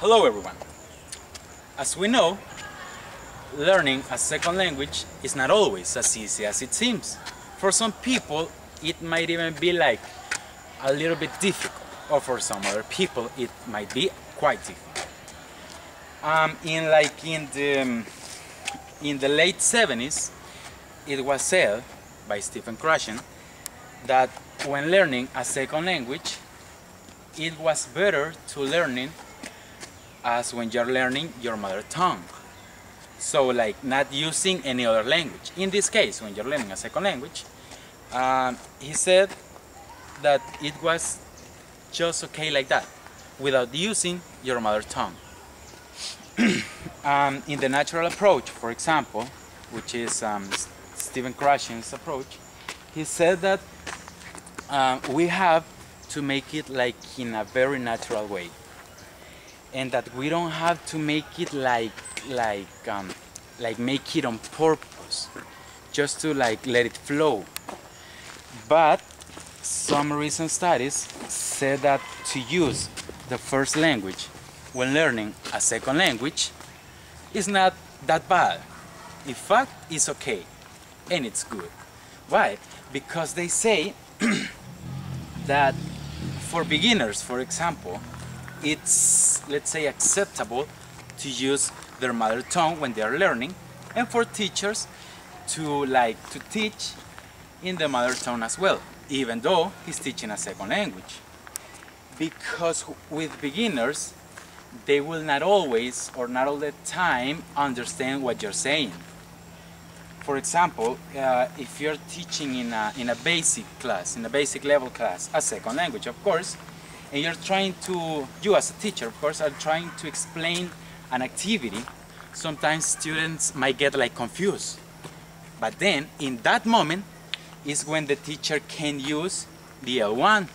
Hello everyone. As we know, learning a second language is not always as easy as it seems. For some people, it might even be like a little bit difficult, or for some other people, it might be quite difficult. In the late 70s, it was said by Stephen Krashen that when learning a second language, it was better to learning as when you're learning your mother tongue. So like not using any other language. In this case, when you're learning a second language, he said that it was just okay like that, without using your mother tongue. In the natural approach, for example, which is Stephen Krashen's approach, he said that we have to make it like in a very natural way, and that we don't have to make it like make it on purpose, just to like let it flow. But some recent studies said that to use the first language when learning a second language is not that bad. In fact, it's okay and it's good. Why? Because they say that for beginners, for example, it's, let's say, acceptable to use their mother tongue when they are learning, and for teachers to teach in the mother tongue as well, even though he's teaching a second language. Because with beginners, they will not always or not all the time understand what you're saying. For example, if you're teaching in a basic class, in a basic level class, a second language, of course, and you're trying to, you as a teacher, of course, are trying to explain an activity, sometimes students might get like confused. But then, in that moment, is when the teacher can use the L1,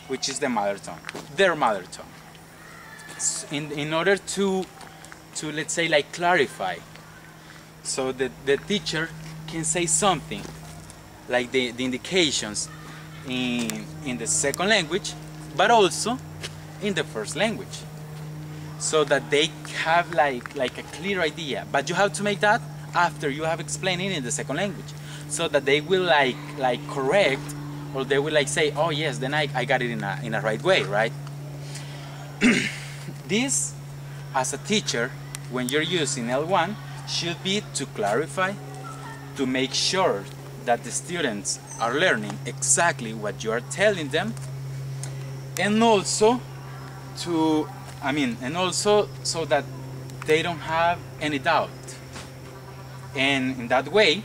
which is the mother tongue, their mother tongue, in order to let's say, like clarify. So that the teacher can say something, like the indications in the second language, but also in the first language, so that they have like a clear idea. But you have to make that after you have explained it in the second language, so that they will like correct, or they will like say, oh yes, then I got it in a right way, right? This, as a teacher, when you're using L1, should be to clarify, to make sure that the students are learning exactly what you are telling them, and also so that they don't have any doubt, and in that way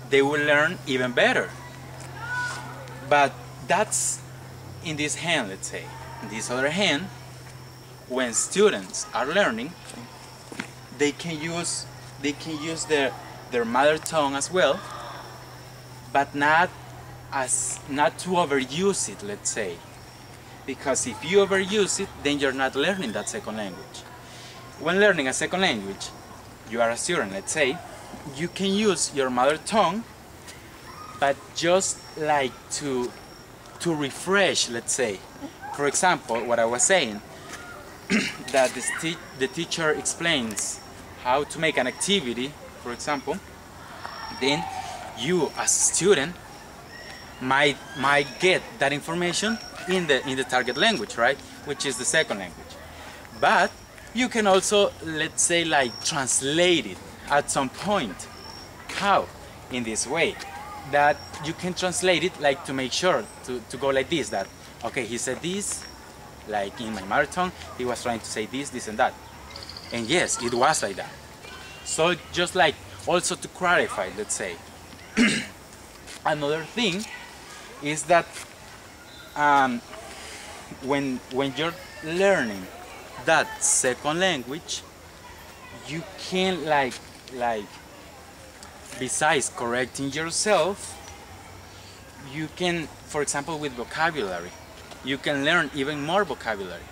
they will learn even better. But that's in this hand, let's say. In this other hand, when students are learning, they can use their mother tongue as well, but not to overuse it, let's say. Because if you overuse it, then you're not learning that second language. When learning a second language, you are a student, let's say, you can use your mother tongue, but just like to refresh, let's say. For example, what I was saying, that the teacher explains how to make an activity, for example, then you as a student might get that information in the target language, right, which is the second language. But you can also, let's say, like translate it at some point. How? In this way, that you can translate it like to make sure to go like this, that okay, he said this, like in my mother tongue, he was trying to say this and that, and yes, it was like that. So just like also to clarify, let's say. Another thing is that when you're learning that second language, you can like besides correcting yourself, you can, for example, with vocabulary, you can learn even more vocabulary.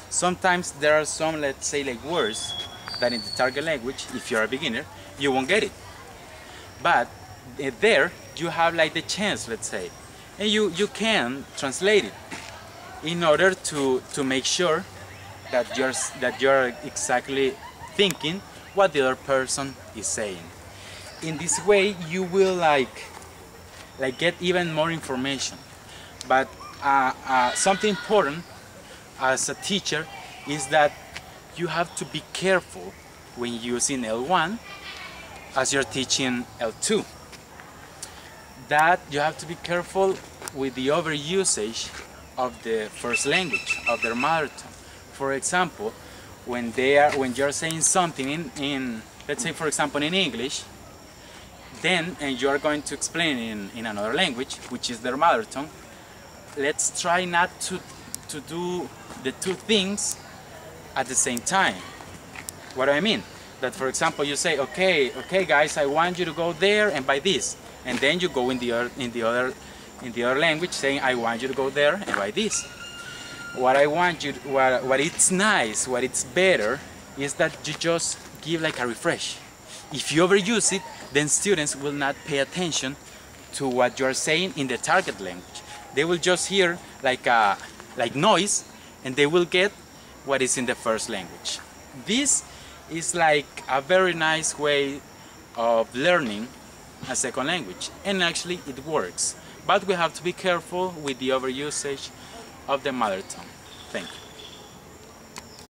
Sometimes there are some, let's say, like words that in the target language, if you're a beginner, you won't get it. But there you have like the chance, let's say, and you can translate it in order to make sure that you're exactly thinking what the other person is saying. In this way, you will get even more information. But something important as a teacher is that you have to be careful when using L1 as you're teaching L2. That you have to be careful with the overusage of the first language, of their mother tongue. For example, when you're saying something in let's say for example in English, and you are going to explain in another language, which is their mother tongue, let's try not to do the two things at the same time. What do I mean? That for example you say, okay guys, I want you to go there and buy this, and then you go in the other language saying, I want you to go there and buy this. What it's nice, what it's better, is that you just give like a refresh. If you overuse it, then students will not pay attention to what you're saying in the target language. They will just hear like noise, and they will get what is in the first language. This is like a very nice way of learning a second language, and actually it works. But we have to be careful with the overusage of the mother tongue. Thank you.